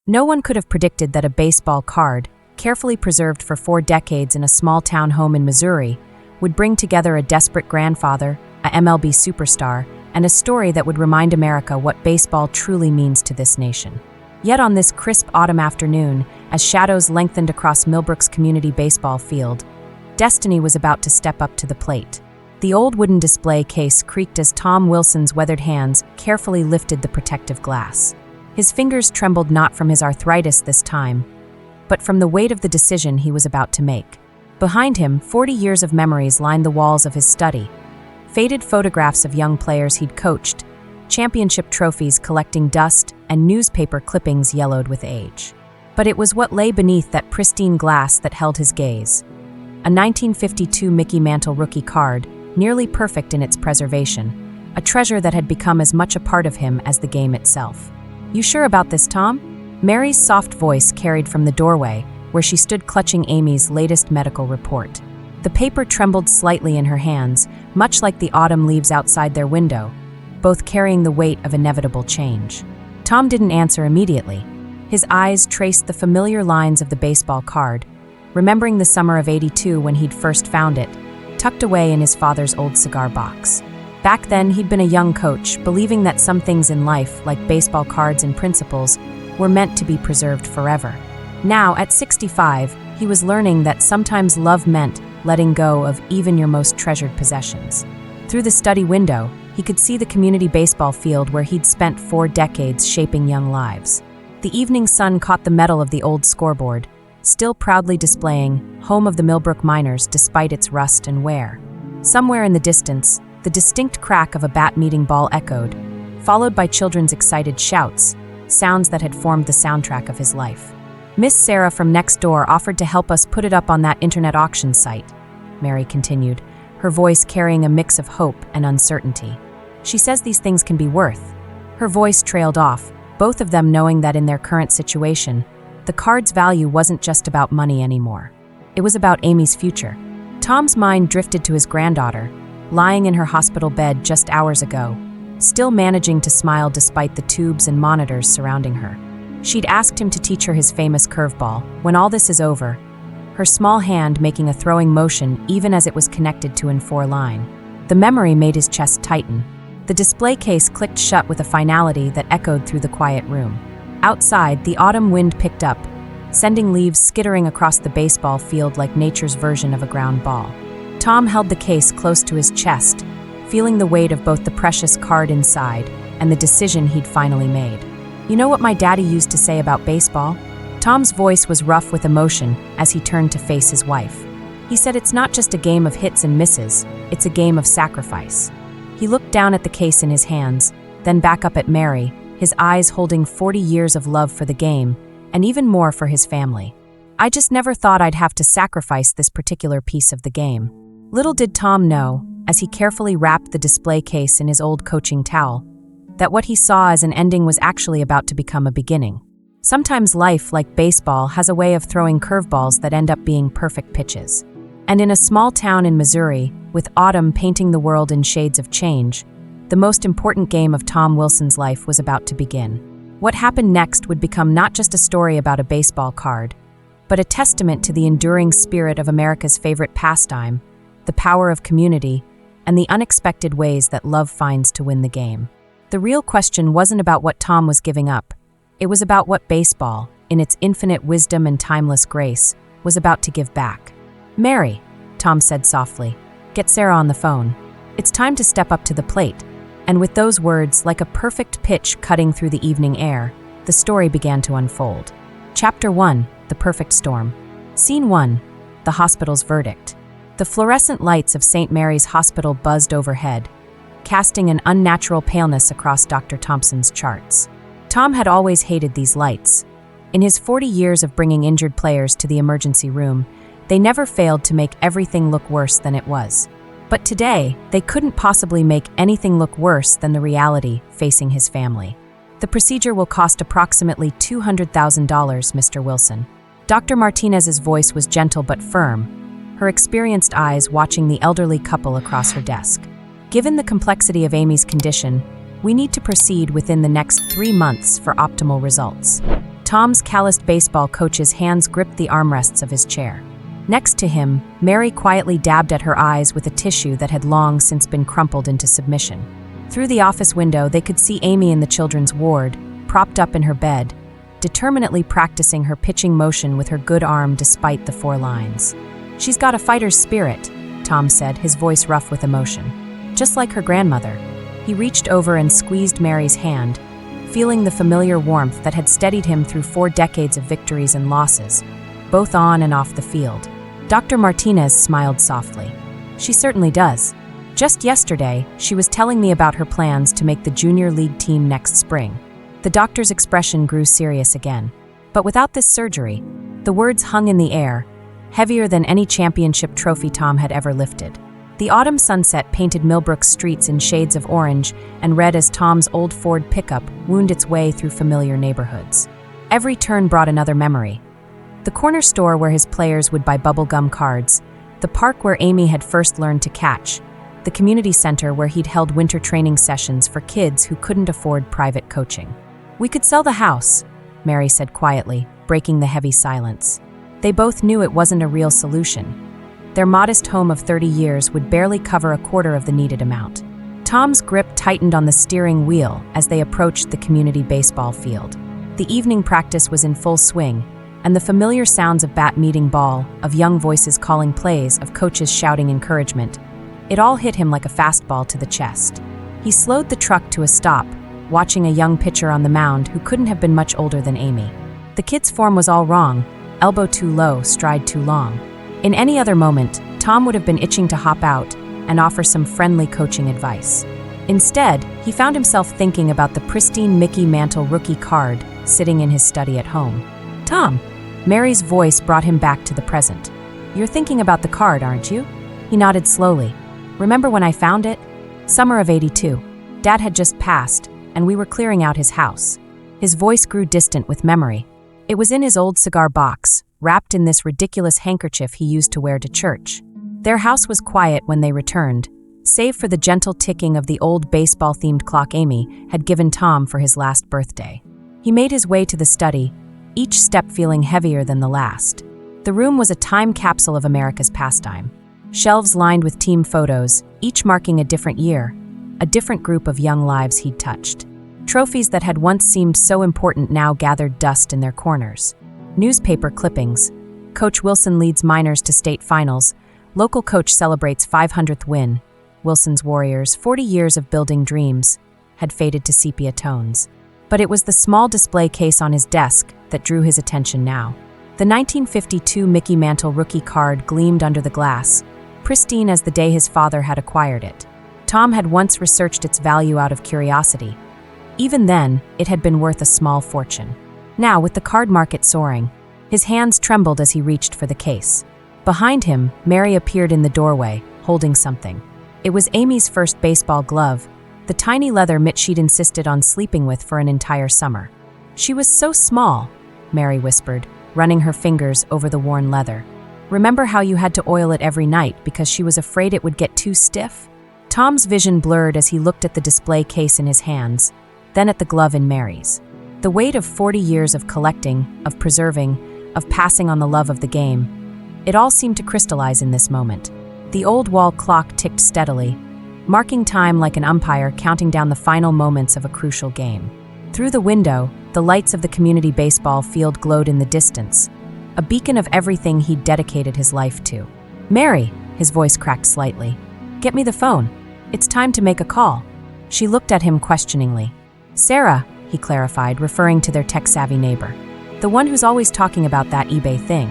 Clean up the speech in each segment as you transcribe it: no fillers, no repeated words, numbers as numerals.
No one could have predicted that a baseball card, carefully preserved for 4 decades in a small-town home in Missouri, would bring together a desperate grandfather, a MLB superstar, and a story that would remind America what baseball truly means to this nation. Yet on this crisp autumn afternoon, as shadows lengthened across Millbrook's community baseball field, destiny was about to step up to the plate. The old wooden display case creaked as Tom Wilson's weathered hands carefully lifted the protective glass. His fingers trembled not from his arthritis this time, but from the weight of the decision he was about to make. Behind him, 40 years of memories lined the walls of his study. Faded photographs of young players he'd coached, championship trophies collecting dust, and newspaper clippings yellowed with age. But it was what lay beneath that pristine glass that held his gaze. A 1952 Mickey Mantle rookie card, nearly perfect in its preservation, a treasure that had become as much a part of him as the game itself. "You sure about this, Tom?" Mary's soft voice carried from the doorway, where she stood clutching Amy's latest medical report. The paper trembled slightly in her hands, much like the autumn leaves outside their window, both carrying the weight of inevitable change. Tom didn't answer immediately. His eyes traced the familiar lines of the baseball card, remembering the summer of '82 when he'd first found it, tucked away in his father's old cigar box. Back then, he'd been a young coach, believing that some things in life, like baseball cards and principles, were meant to be preserved forever. Now, at 65, he was learning that sometimes love meant letting go of even your most treasured possessions. Through the study window, he could see the community baseball field where he'd spent 4 decades shaping young lives. The evening sun caught the metal of the old scoreboard, still proudly displaying "Home of the Millbrook Miners" despite its rust and wear. Somewhere in the distance, the distinct crack of a bat meeting ball echoed, followed by children's excited shouts, sounds that had formed the soundtrack of his life. "Miss Sarah from next door offered to help us put it up on that internet auction site," Mary continued, her voice carrying a mix of hope and uncertainty. "She says these things can be worth." Her voice trailed off, both of them knowing that in their current situation, the card's value wasn't just about money anymore. It was about Amy's future. Tom's mind drifted to his granddaughter, lying in her hospital bed just hours ago, still managing to smile despite the tubes and monitors surrounding her. She'd asked him to teach her his famous curveball. When all this is over, her small hand making a throwing motion even as it was connected to an 4-line. The memory made his chest tighten. The display case clicked shut with a finality that echoed through the quiet room. Outside, the autumn wind picked up, sending leaves skittering across the baseball field like nature's version of a ground ball. Tom held the case close to his chest, feeling the weight of both the precious card inside and the decision he'd finally made. "You know what my daddy used to say about baseball?" Tom's voice was rough with emotion as he turned to face his wife. He said it's not just a game of hits and misses, it's a game of sacrifice. He looked down at the case in his hands, then back up at Mary, his eyes holding 40 years of love for the game, and even more for his family. "I just never thought I'd have to sacrifice this particular piece of the game." Little did Tom know, as he carefully wrapped the display case in his old coaching towel, that what he saw as an ending was actually about to become a beginning. Sometimes life, like baseball, has a way of throwing curveballs that end up being perfect pitches. And in a small town in Missouri, with autumn painting the world in shades of change, the most important game of Tom Wilson's life was about to begin. What happened next would become not just a story about a baseball card, but a testament to the enduring spirit of America's favorite pastime, the power of community, and the unexpected ways that love finds to win the game. The real question wasn't about what Tom was giving up. It was about what baseball, in its infinite wisdom and timeless grace, was about to give back. "Mary," Tom said softly, "get Sarah on the phone. It's time to step up to the plate." And with those words, like a perfect pitch cutting through the evening air, the story began to unfold. Chapter 1, The Perfect Storm. Scene 1, the hospital's verdict. The fluorescent lights of St. Mary's Hospital buzzed overhead, casting an unnatural paleness across Dr. Thompson's charts. Tom had always hated these lights. In his 40 years of bringing injured players to the emergency room, they never failed to make everything look worse than it was. But today, they couldn't possibly make anything look worse than the reality facing his family. "The procedure will cost approximately $200,000, Mr. Wilson." Dr. Martinez's voice was gentle but firm, her experienced eyes watching the elderly couple across her desk. "Given the complexity of Amy's condition, we need to proceed within the next 3 months for optimal results." Tom's calloused baseball coach's hands gripped the armrests of his chair. Next to him, Mary quietly dabbed at her eyes with a tissue that had long since been crumpled into submission. Through the office window, they could see Amy in the children's ward, propped up in her bed, determinedly practicing her pitching motion with her good arm despite the 4 lines. "She's got a fighter's spirit," Tom said, his voice rough with emotion. "Just like her grandmother." He reached over and squeezed Mary's hand, feeling the familiar warmth that had steadied him through 4 decades of victories and losses, both on and off the field. Dr. Martinez smiled softly. "She certainly does. Just yesterday, she was telling me about her plans to make the junior league team next spring." The doctor's expression grew serious again. But without this surgery, the words hung in the air, heavier than any championship trophy Tom had ever lifted. The autumn sunset painted Millbrook's streets in shades of orange and red as Tom's old Ford pickup wound its way through familiar neighborhoods. Every turn brought another memory. The corner store where his players would buy bubblegum cards, the park where Amy had first learned to catch, the community center where he'd held winter training sessions for kids who couldn't afford private coaching. "We could sell the house," Mary said quietly, breaking the heavy silence. They both knew it wasn't a real solution. Their modest home of 30 years would barely cover a quarter of the needed amount. Tom's grip tightened on the steering wheel as they approached the community baseball field. The evening practice was in full swing, and the familiar sounds of bat meeting ball, of young voices calling plays, of coaches shouting encouragement, it all hit him like a fastball to the chest. He slowed the truck to a stop, watching a young pitcher on the mound who couldn't have been much older than Amy. The kid's form was all wrong, elbow too low, stride too long. In any other moment, Tom would have been itching to hop out and offer some friendly coaching advice. Instead, he found himself thinking about the pristine Mickey Mantle rookie card sitting in his study at home. "Tom," Mary's voice brought him back to the present. "You're thinking about the card, aren't you?" He nodded slowly. "Remember when I found it? Summer of '82. Dad had just passed, and we were clearing out his house." His voice grew distant with memory. It was in his old cigar box, wrapped in this ridiculous handkerchief he used to wear to church. Their house was quiet when they returned, save for the gentle ticking of the old baseball-themed clock Amy had given Tom for his last birthday. He made his way to the study, each step feeling heavier than the last. The room was a time capsule of America's pastime. Shelves lined with team photos, each marking a different year, a different group of young lives he'd touched. Trophies that had once seemed so important now gathered dust in their corners. Newspaper clippings. Coach Wilson leads Miners to state finals. Local coach celebrates 500th win. Wilson's Warriors, 40 years of building dreams, had faded to sepia tones. But it was the small display case on his desk that drew his attention now. The 1952 Mickey Mantle rookie card gleamed under the glass, pristine as the day his father had acquired it. Tom had once researched its value out of curiosity. Even then, it had been worth a small fortune. Now, with the card market soaring, his hands trembled as he reached for the case. Behind him, Mary appeared in the doorway, holding something. It was Amy's first baseball glove, the tiny leather mitt she'd insisted on sleeping with for an entire summer. "She was so small," Mary whispered, running her fingers over the worn leather. "Remember how you had to oil it every night because she was afraid it would get too stiff?" Tom's vision blurred as he looked at the display case in his hands, then at the glove in Mary's. The weight of 40 years of collecting, of preserving, of passing on the love of the game, it all seemed to crystallize in this moment. The old wall clock ticked steadily, marking time like an umpire counting down the final moments of a crucial game. Through the window, the lights of the community baseball field glowed in the distance, a beacon of everything he'd dedicated his life to. "Mary," his voice cracked slightly, "get me the phone. It's time to make a call." She looked at him questioningly. "Sarah," he clarified, referring to their tech-savvy neighbor. "The one who's always talking about that eBay thing."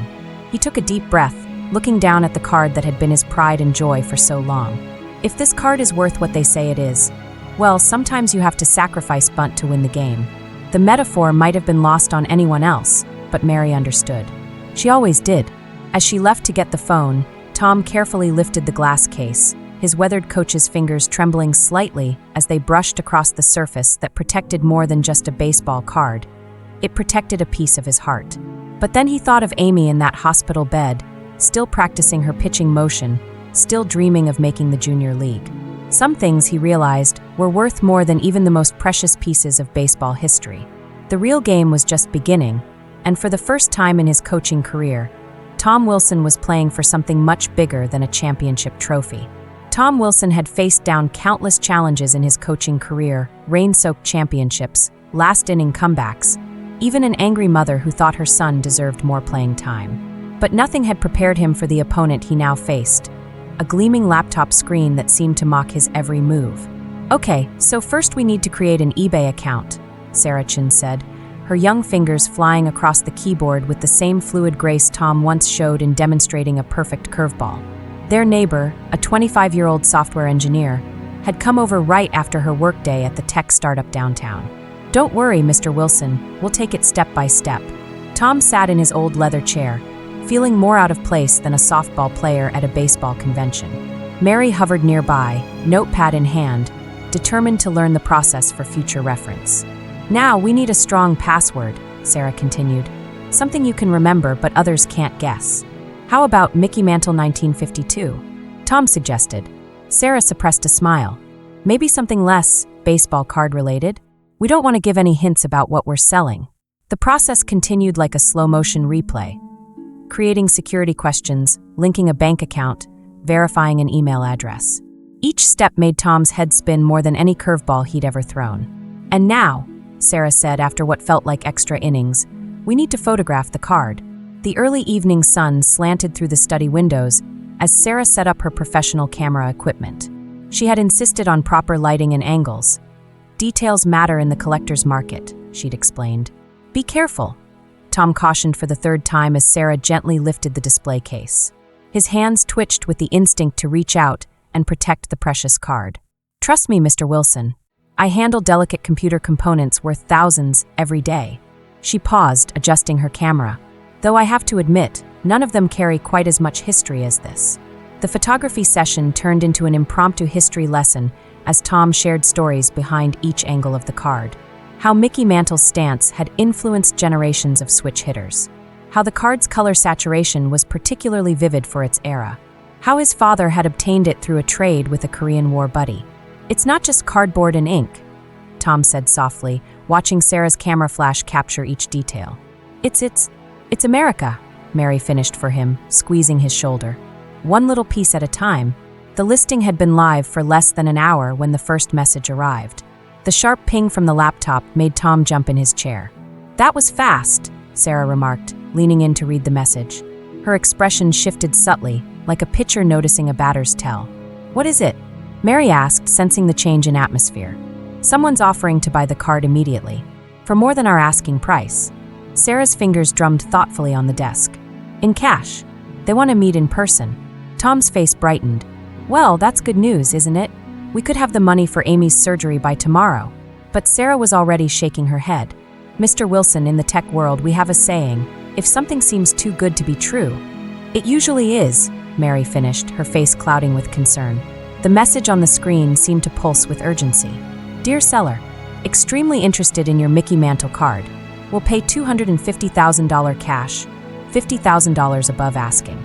He took a deep breath, looking down at the card that had been his pride and joy for so long. If this card is worth what they say it is, well, sometimes you have to sacrifice bunt to win the game. The metaphor might have been lost on anyone else, but Mary understood. She always did. As she left to get the phone, Tom carefully lifted the glass case, his weathered coach's fingers trembling slightly as they brushed across the surface that protected more than just a baseball card. It protected a piece of his heart. But then he thought of Amy in that hospital bed, still practicing her pitching motion, still dreaming of making the junior league. Some things, he realized, were worth more than even the most precious pieces of baseball history. The real game was just beginning, and for the first time in his coaching career, Tom Wilson was playing for something much bigger than a championship trophy. Tom Wilson had faced down countless challenges in his coaching career, rain-soaked championships, last-inning comebacks, even an angry mother who thought her son deserved more playing time. But nothing had prepared him for the opponent he now faced, a gleaming laptop screen that seemed to mock his every move. "Okay, so first we need to create an eBay account," Sarah Chin said, her young fingers flying across the keyboard with the same fluid grace Tom once showed in demonstrating a perfect curveball. Their neighbor, a 25-year-old software engineer, had come over right after her workday at the tech startup downtown. "Don't worry, Mr. Wilson, we'll take it step by step." Tom sat in his old leather chair, feeling more out of place than a softball player at a baseball convention. Mary hovered nearby, notepad in hand, determined to learn the process for future reference. "Now we need a strong password," Sarah continued. "Something you can remember but others can't guess. How about Mickey Mantle 1952? Tom suggested. Sarah suppressed a smile. "Maybe something less baseball card related? We don't want to give any hints about what we're selling." The process continued like a slow-motion replay, creating security questions, linking a bank account, verifying an email address. Each step made Tom's head spin more than any curveball he'd ever thrown. "And now," Sarah said after what felt like extra innings, "we need to photograph the card." The early evening sun slanted through the study windows as Sarah set up her professional camera equipment. She had insisted on proper lighting and angles. "Details matter in the collector's market," she'd explained. "Be careful," Tom cautioned for the third time as Sarah gently lifted the display case. His hands twitched with the instinct to reach out and protect the precious card. "Trust me, Mr. Wilson. I handle delicate computer components worth thousands every day." She paused, adjusting her camera. "Though I have to admit, none of them carry quite as much history as this." The photography session turned into an impromptu history lesson as Tom shared stories behind each angle of the card. How Mickey Mantle's stance had influenced generations of switch hitters. How the card's color saturation was particularly vivid for its era. How his father had obtained it through a trade with a Korean War buddy. "It's not just cardboard and ink," Tom said softly, watching Sarah's camera flash capture each detail. It's America," Mary finished for him, squeezing his shoulder. One little piece at a time. The listing had been live for less than an hour when the first message arrived. The sharp ping from the laptop made Tom jump in his chair. "That was fast," Sarah remarked, leaning in to read the message. Her expression shifted subtly, like a pitcher noticing a batter's tell. "What is it?" Mary asked, sensing the change in atmosphere. "Someone's offering to buy the card immediately, for more than our asking price." Sarah's fingers drummed thoughtfully on the desk. "In cash. They want to meet in person." Tom's face brightened. "Well, that's good news, isn't it? We could have the money for Amy's surgery by tomorrow." But Sarah was already shaking her head. "Mr. Wilson, in the tech world, we have a saying, if something seems too good to be true, it usually is," Mary finished, her face clouding with concern. The message on the screen seemed to pulse with urgency. "Dear seller, extremely interested in your Mickey Mantle card. Will pay $250,000 cash, $50,000 above asking.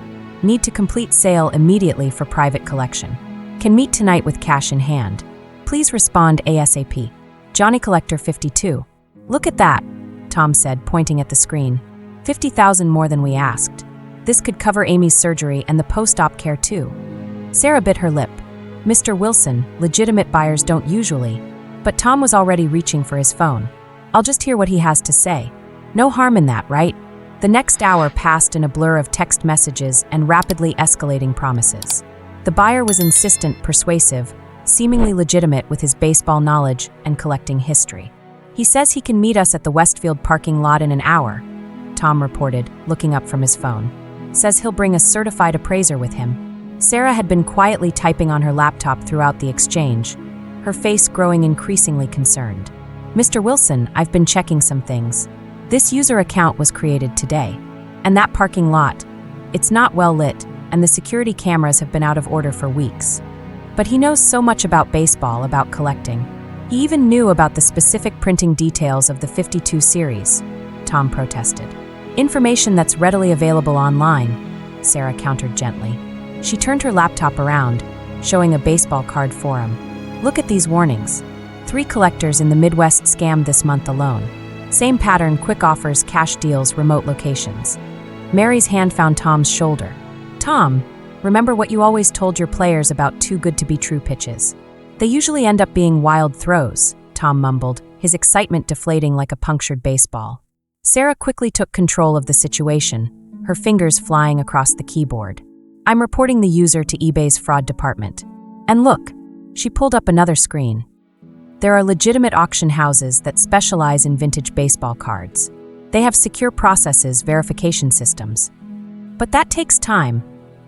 Need to complete sale immediately for private collection. Can meet tonight with cash in hand. Please respond ASAP. Johnny Collector 52. Look at that," Tom said, pointing at the screen. $50,000 more than we asked. This could cover Amy's surgery and the post-op care too." Sarah bit her lip. "Mr. Wilson, legitimate buyers don't usually," but Tom was already reaching for his phone. "I'll just hear what he has to say. No harm in that, right?" The next hour passed in a blur of text messages and rapidly escalating promises. The buyer was insistent, persuasive, seemingly legitimate with his baseball knowledge and collecting history. "He says he can meet us at the Westfield parking lot in an hour," Tom reported, looking up from his phone. "Says he'll bring a certified appraiser with him." Sarah had been quietly typing on her laptop throughout the exchange, her face growing increasingly concerned. "Mr. Wilson, I've been checking some things. This user account was created today. And that parking lot, it's not well lit, and the security cameras have been out of order for weeks. But he knows so much about baseball, about collecting. He even knew about the specific printing details of the 52 series," Tom protested. "Information that's readily available online," Sarah countered gently. She turned her laptop around, showing a baseball card forum. "Look at these warnings. 3 collectors in the Midwest scammed this month alone. Same pattern, quick offers, cash deals, remote locations. Mary's hand found Tom's shoulder. Tom, remember what you always told your players about too good to be true pitches? They usually end up being wild throws, Tom mumbled, his excitement deflating like a punctured baseball. Sarah quickly took control of the situation, her fingers flying across the keyboard. I'm reporting the user to eBay's fraud department. And look, she pulled up another screen. There are legitimate auction houses that specialize in vintage baseball cards. They have secure processes, verification systems. But that takes time,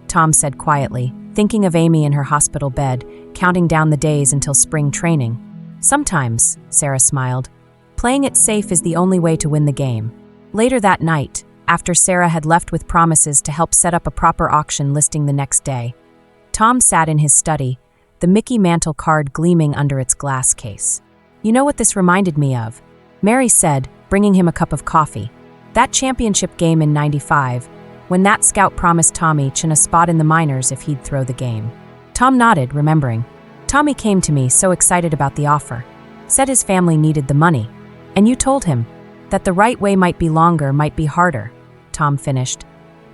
Tom said quietly, thinking of Amy in her hospital bed, counting down the days until spring training. Sometimes, Sarah smiled, playing it safe is the only way to win the game. Later that night, after Sarah had left with promises to help set up a proper auction listing the next day, Tom sat in his study, the Mickey Mantle card gleaming under its glass case. You know what this reminded me of? Mary said, bringing him a cup of coffee. That championship game in '95, when that scout promised Tommy Chin a spot in the minors if he'd throw the game. Tom nodded, remembering. Tommy came to me so excited about the offer. Said his family needed the money. And you told him that the right way might be longer, might be harder, Tom finished.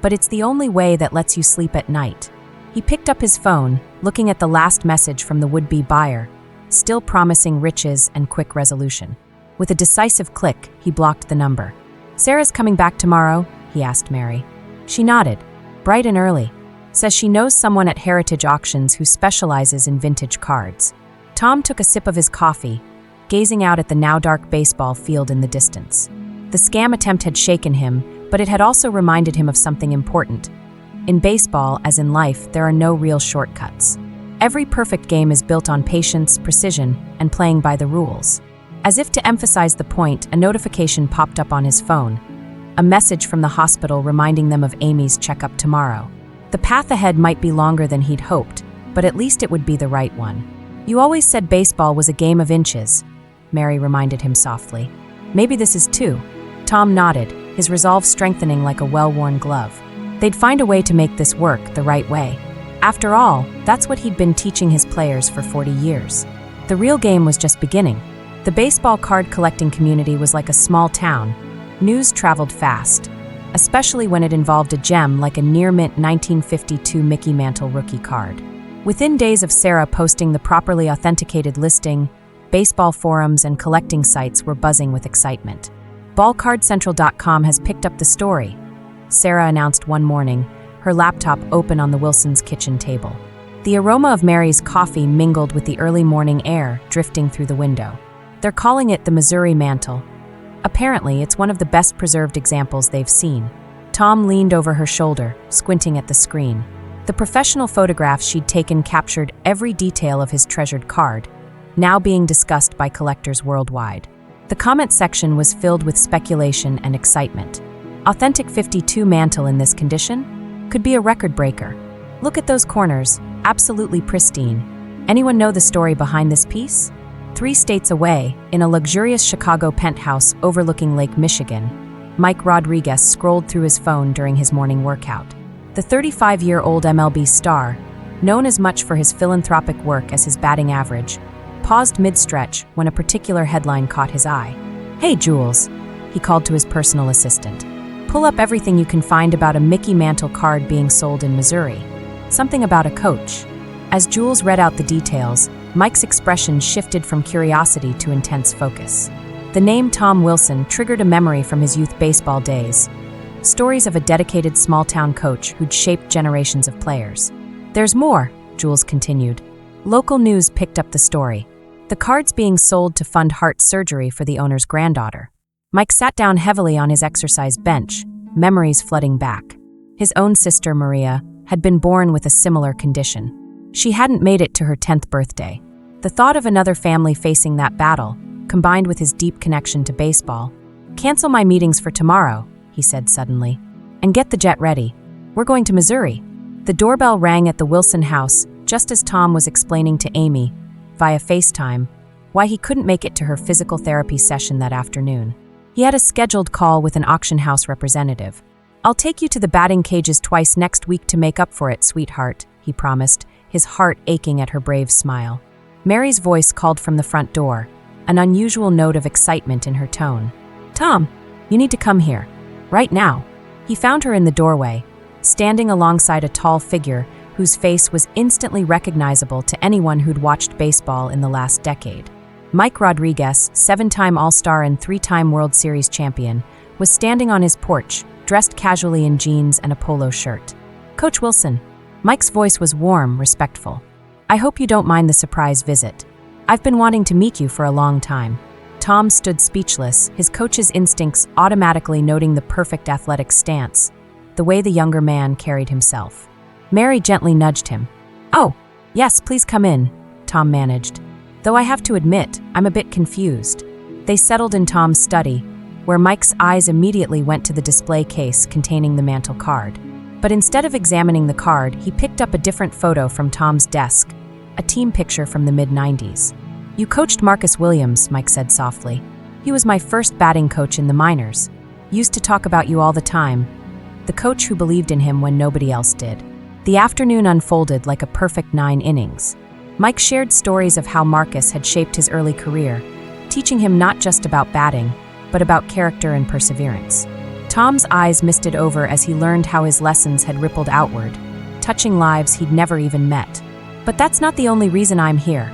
But it's the only way that lets you sleep at night. He picked up his phone, looking at the last message from the would-be buyer, still promising riches and quick resolution. With a decisive click, he blocked the number. Sarah's coming back tomorrow? He asked Mary. She nodded, bright and early. Says she knows someone at Heritage Auctions who specializes in vintage cards. Tom took a sip of his coffee, gazing out at the now-dark baseball field in the distance. The scam attempt had shaken him, but it had also reminded him of something important. In baseball, as in life, there are no real shortcuts. Every perfect game is built on patience, precision, and playing by the rules. As if to emphasize the point, a notification popped up on his phone. A message from the hospital reminding them of Amy's checkup tomorrow. The path ahead might be longer than he'd hoped, but at least it would be the right one. You always said baseball was a game of inches, Mary reminded him softly. Maybe this is too. Tom nodded, his resolve strengthening like a well-worn glove. They'd find a way to make this work the right way. After all, that's what he'd been teaching his players for 40 years. The real game was just beginning. The baseball card collecting community was like a small town. News traveled fast, especially when it involved a gem like a near-mint 1952 Mickey Mantle rookie card. Within days of Sarah posting the properly authenticated listing, baseball forums and collecting sites were buzzing with excitement. Ballcardcentral.com has picked up the story, Sarah announced one morning, her laptop open on the Wilsons' kitchen table. The aroma of Mary's coffee mingled with the early morning air drifting through the window. They're calling it the Missouri Mantle. Apparently, it's one of the best preserved examples they've seen. Tom leaned over her shoulder, squinting at the screen. The professional photographs she'd taken captured every detail of his treasured card, now being discussed by collectors worldwide. The comment section was filled with speculation and excitement. Authentic 52 Mantle in this condition? Could be a record breaker. Look at those corners, absolutely pristine. Anyone know the story behind this piece? 3 states away, in a luxurious Chicago penthouse overlooking Lake Michigan, Mike Rodriguez scrolled through his phone during his morning workout. The 35-year-old MLB star, known as much for his philanthropic work as his batting average, paused mid-stretch when a particular headline caught his eye. "Hey, Jules," he called to his personal assistant. "Pull up everything you can find about a Mickey Mantle card being sold in Missouri. Something about a coach." As Jules read out the details, Mike's expression shifted from curiosity to intense focus. The name Tom Wilson triggered a memory from his youth baseball days. Stories of a dedicated small-town coach who'd shaped generations of players. "There's more," Jules continued. Local news picked up the story. The card's being sold to fund heart surgery for the owner's granddaughter. Mike sat down heavily on his exercise bench, memories flooding back. His own sister, Maria, had been born with a similar condition. She hadn't made it to her 10th birthday. The thought of another family facing that battle, combined with his deep connection to baseball. "Cancel my meetings for tomorrow," he said suddenly, "and get the jet ready. We're going to Missouri." The doorbell rang at the Wilson house just as Tom was explaining to Amy, via FaceTime, why he couldn't make it to her physical therapy session that afternoon. He had a scheduled call with an auction house representative. "I'll take you to the batting cages twice next week to make up for it, sweetheart," he promised, his heart aching at her brave smile. Mary's voice called from the front door, an unusual note of excitement in her tone. "Tom, you need to come here. Right now." He found her in the doorway, standing alongside a tall figure whose face was instantly recognizable to anyone who'd watched baseball in the last decade. Mike Rodriguez, 7-time All-Star and 3-time World Series champion, was standing on his porch, dressed casually in jeans and a polo shirt. "Coach Wilson." Mike's voice was warm, respectful. "I hope you don't mind the surprise visit. I've been wanting to meet you for a long time." Tom stood speechless, his coach's instincts automatically noting the perfect athletic stance, the way the younger man carried himself. Mary gently nudged him. "Oh, yes, please come in," Tom managed. "Though I have to admit, I'm a bit confused." They settled in Tom's study, where Mike's eyes immediately went to the display case containing the mantle card. But instead of examining the card, he picked up a different photo from Tom's desk, a team picture from the mid-90s. "You coached Marcus Williams," Mike said softly. "He was my first batting coach in the minors. Used to talk about you all the time. The coach who believed in him when nobody else did." The afternoon unfolded like a perfect 9 innings. Mike shared stories of how Marcus had shaped his early career, teaching him not just about batting, but about character and perseverance. Tom's eyes misted over as he learned how his lessons had rippled outward, touching lives he'd never even met. "But that's not the only reason I'm here,"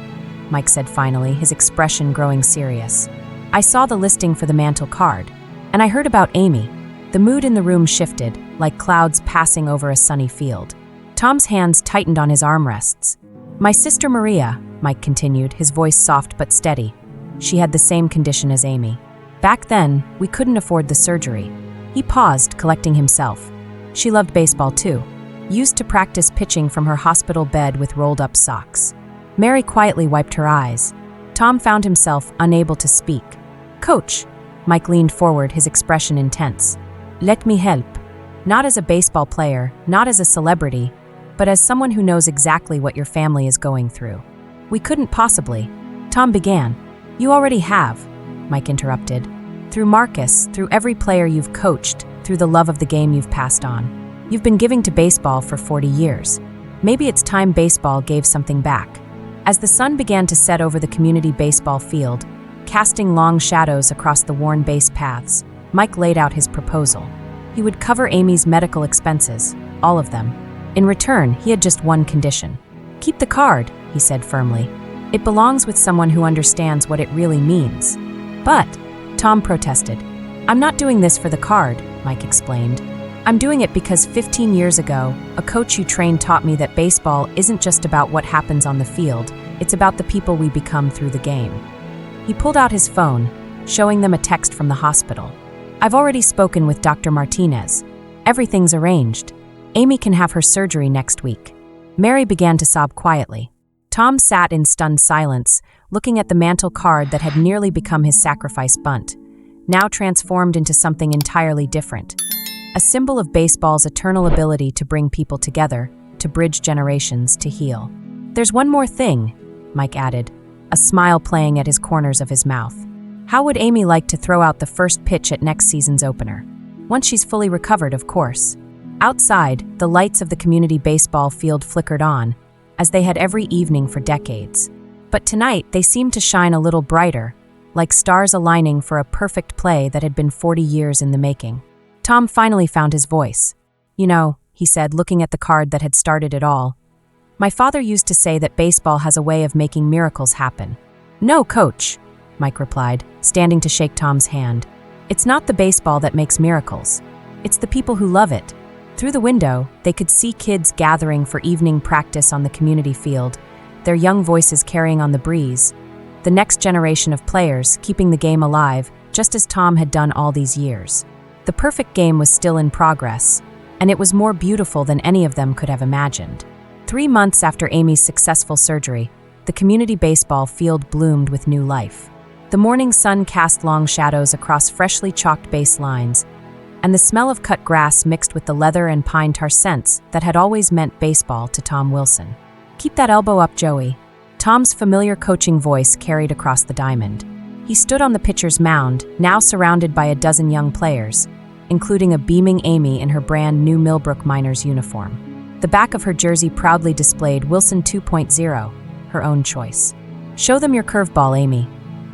Mike said finally, his expression growing serious. "I saw the listing for the mantle card, and I heard about Amy." The mood in the room shifted, like clouds passing over a sunny field. Tom's hands tightened on his armrests. "My sister Maria," Mike continued, his voice soft but steady. "She had the same condition as Amy. Back then, we couldn't afford the surgery." He paused, collecting himself. "She loved baseball too. Used to practice pitching from her hospital bed with rolled-up socks." Mary quietly wiped her eyes. Tom found himself unable to speak. "Coach," Mike leaned forward, his expression intense. "Let me help. Not as a baseball player, not as a celebrity, but as someone who knows exactly what your family is going through." "We couldn't possibly," Tom began. "You already have," Mike interrupted. "Through Marcus, through every player you've coached, through the love of the game you've passed on. You've been giving to baseball for 40 years. Maybe it's time baseball gave something back." As the sun began to set over the community baseball field, casting long shadows across the worn base paths, Mike laid out his proposal. He would cover Amy's medical expenses, all of them. In return, he had just one condition. "Keep the card," he said firmly. "It belongs with someone who understands what it really means." "But," Tom protested. "I'm not doing this for the card," Mike explained. "I'm doing it because 15 years ago, a coach you trained taught me that baseball isn't just about what happens on the field, it's about the people we become through the game." He pulled out his phone, showing them a text from the hospital. "I've already spoken with Dr. Martinez. Everything's arranged. Amy can have her surgery next week." Mary began to sob quietly. Tom sat in stunned silence, looking at the mantle card that had nearly become his sacrifice bunt, now transformed into something entirely different. A symbol of baseball's eternal ability to bring people together, to bridge generations, to heal. "There's one more thing," Mike added, a smile playing at his corners of his mouth. "How would Amy like to throw out the first pitch at next season's opener? Once she's fully recovered, of course." Outside, the lights of the community baseball field flickered on, as they had every evening for decades. But tonight, they seemed to shine a little brighter, like stars aligning for a perfect play that had been 40 years in the making. Tom finally found his voice. "You know," he said, looking at the card that had started it all, "my father used to say that baseball has a way of making miracles happen." "No, Coach," Mike replied, standing to shake Tom's hand. "It's not the baseball that makes miracles. It's the people who love it." Through the window, they could see kids gathering for evening practice on the community field, their young voices carrying on the breeze, the next generation of players keeping the game alive, just as Tom had done all these years. The perfect game was still in progress, and it was more beautiful than any of them could have imagined. 3 months after Amy's successful surgery, the community baseball field bloomed with new life. The morning sun cast long shadows across freshly chalked base lines, and the smell of cut grass mixed with the leather and pine tar scents that had always meant baseball to Tom Wilson. "Keep that elbow up, Joey." Tom's familiar coaching voice carried across the diamond. He stood on the pitcher's mound, now surrounded by a dozen young players, including a beaming Amy in her brand new Millbrook Miners uniform. The back of her jersey proudly displayed Wilson 2.0, her own choice. "Show them your curveball, Amy,"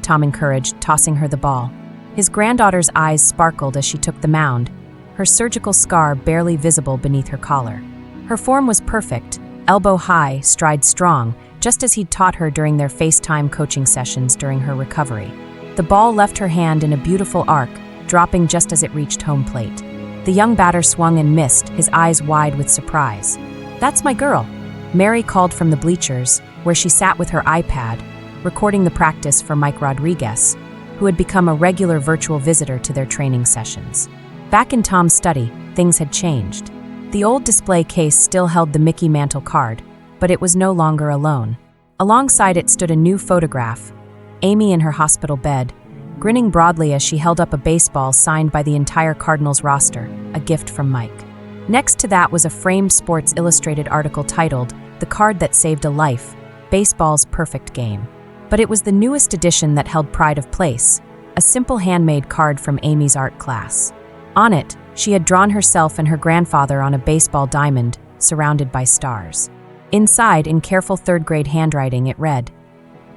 Tom encouraged, tossing her the ball. His granddaughter's eyes sparkled as she took the mound, her surgical scar barely visible beneath her collar. Her form was perfect, elbow high, stride strong, just as he'd taught her during their FaceTime coaching sessions during her recovery. The ball left her hand in a beautiful arc, dropping just as it reached home plate. The young batter swung and missed, his eyes wide with surprise. "That's my girl," Mary called from the bleachers, where she sat with her iPad, recording the practice for Mike Rodriguez, who had become a regular virtual visitor to their training sessions. Back in Tom's study, things had changed. The old display case still held the Mickey Mantle card, but it was no longer alone. Alongside it stood a new photograph, Amy in her hospital bed, grinning broadly as she held up a baseball signed by the entire Cardinals roster, a gift from Mike. Next to that was a framed Sports Illustrated article titled, "The Card That Saved a Life, Baseball's Perfect Game." But it was the newest edition that held pride of place, a simple handmade card from Amy's art class. On it, she had drawn herself and her grandfather on a baseball diamond, surrounded by stars. Inside, in careful third-grade handwriting, it read,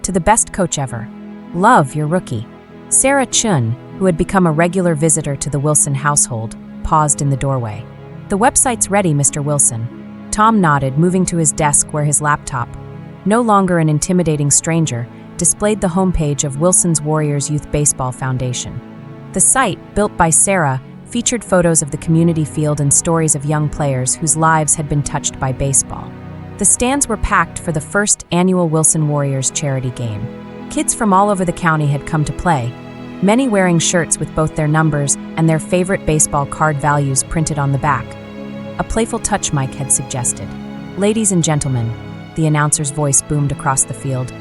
"To the best coach ever. Love, your rookie." Sarah Chun, who had become a regular visitor to the Wilson household, paused in the doorway. "The website's ready, Mr. Wilson." Tom nodded, moving to his desk where his laptop, no longer an intimidating stranger, displayed the homepage of Wilson's Warriors Youth Baseball Foundation. The site, built by Sarah, featured photos of the community field and stories of young players whose lives had been touched by baseball. The stands were packed for the first annual Wilson Warriors charity game. Kids from all over the county had come to play, many wearing shirts with both their numbers and their favorite baseball card values printed on the back. A playful touch, Mike had suggested. "Ladies and gentlemen," the announcer's voice boomed across the field,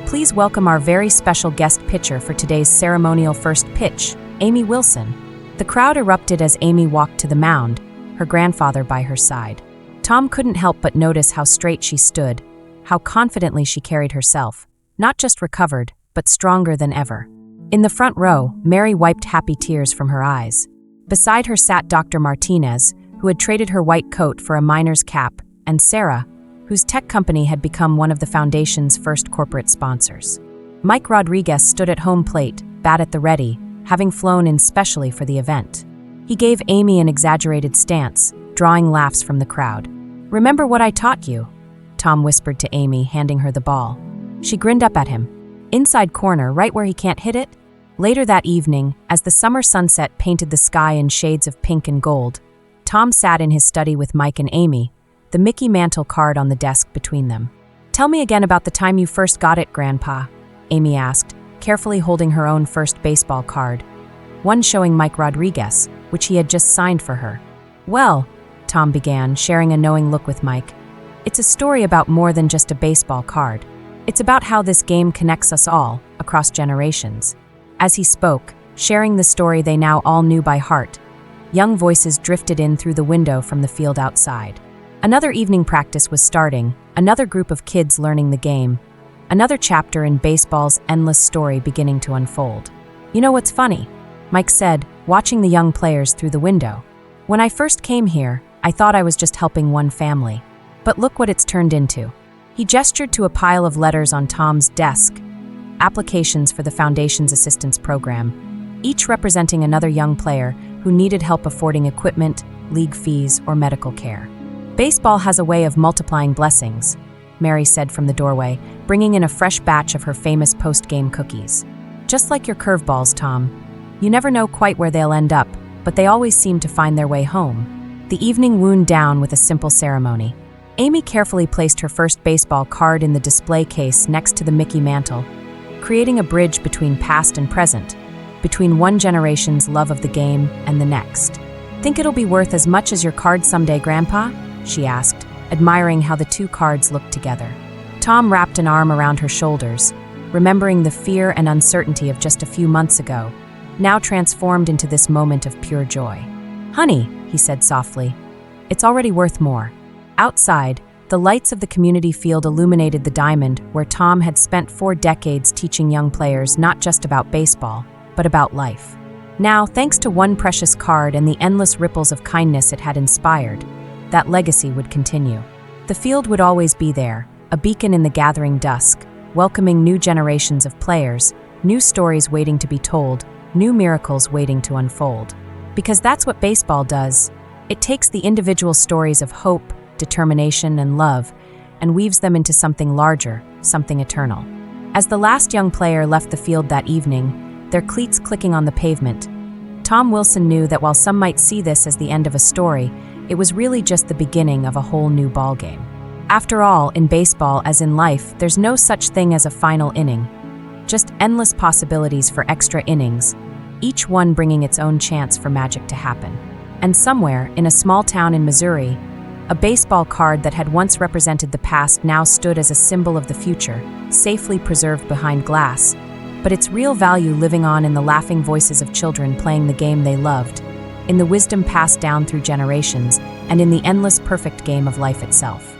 "please welcome our very special guest pitcher for today's ceremonial first pitch, Amy Wilson." The crowd erupted as Amy walked to the mound, her grandfather by her side. Tom couldn't help but notice how straight she stood, how confidently she carried herself, not just recovered, but stronger than ever. In the front row, Mary wiped happy tears from her eyes. Beside her sat Dr. Martinez, who had traded her white coat for a miner's cap, and Sarah, whose tech company had become one of the foundation's first corporate sponsors. Mike Rodriguez stood at home plate, bat at the ready, having flown in specially for the event. He gave Amy an exaggerated stance, drawing laughs from the crowd. "Remember what I taught you?" Tom whispered to Amy, handing her the ball. She grinned up at him. "Inside corner, right where he can't hit it?" Later that evening, as the summer sunset painted the sky in shades of pink and gold, Tom sat in his study with Mike and Amy, the Mickey Mantle card on the desk between them. "Tell me again about the time you first got it, Grandpa," Amy asked, carefully holding her own first baseball card, one showing Mike Rodriguez, which he had just signed for her. "Well," Tom began, sharing a knowing look with Mike, "it's a story about more than just a baseball card. It's about how this game connects us all, across generations." As he spoke, sharing the story they now all knew by heart, young voices drifted in through the window from the field outside. Another evening practice was starting, another group of kids learning the game, another chapter in baseball's endless story beginning to unfold. "You know what's funny?" Mike said, watching the young players through the window. "When I first came here, I thought I was just helping one family. But look what it's turned into." He gestured to a pile of letters on Tom's desk, applications for the Foundation's assistance program, each representing another young player who needed help affording equipment, league fees, or medical care. "Baseball has a way of multiplying blessings," Mary said from the doorway, bringing in a fresh batch of her famous post-game cookies. "Just like your curveballs, Tom. You never know quite where they'll end up, but they always seem to find their way home." The evening wound down with a simple ceremony. Amy carefully placed her first baseball card in the display case next to the Mickey Mantle, creating a bridge between past and present, between one generation's love of the game and the next. "Think it'll be worth as much as your card someday, Grandpa?" she asked, admiring how the two cards looked together. Tom wrapped an arm around her shoulders, remembering the fear and uncertainty of just a few months ago, now transformed into this moment of pure joy. "Honey," he said softly, "it's already worth more." Outside, the lights of the community field illuminated the diamond where Tom had spent 4 decades teaching young players not just about baseball, but about life. Now, thanks to one precious card and the endless ripples of kindness it had inspired, that legacy would continue. The field would always be there, a beacon in the gathering dusk, welcoming new generations of players, new stories waiting to be told, new miracles waiting to unfold. Because that's what baseball does. It takes the individual stories of hope, determination, and love and weaves them into something larger, something eternal. As the last young player left the field that evening, their cleats clicking on the pavement, Tom Wilson knew that while some might see this as the end of a story, it was really just the beginning of a whole new ballgame. After all, in baseball, as in life, there's no such thing as a final inning. Just endless possibilities for extra innings, each one bringing its own chance for magic to happen. And somewhere, in a small town in Missouri, a baseball card that had once represented the past now stood as a symbol of the future, safely preserved behind glass, but its real value living on in the laughing voices of children playing the game they loved, in the wisdom passed down through generations, and in the endless perfect game of life itself.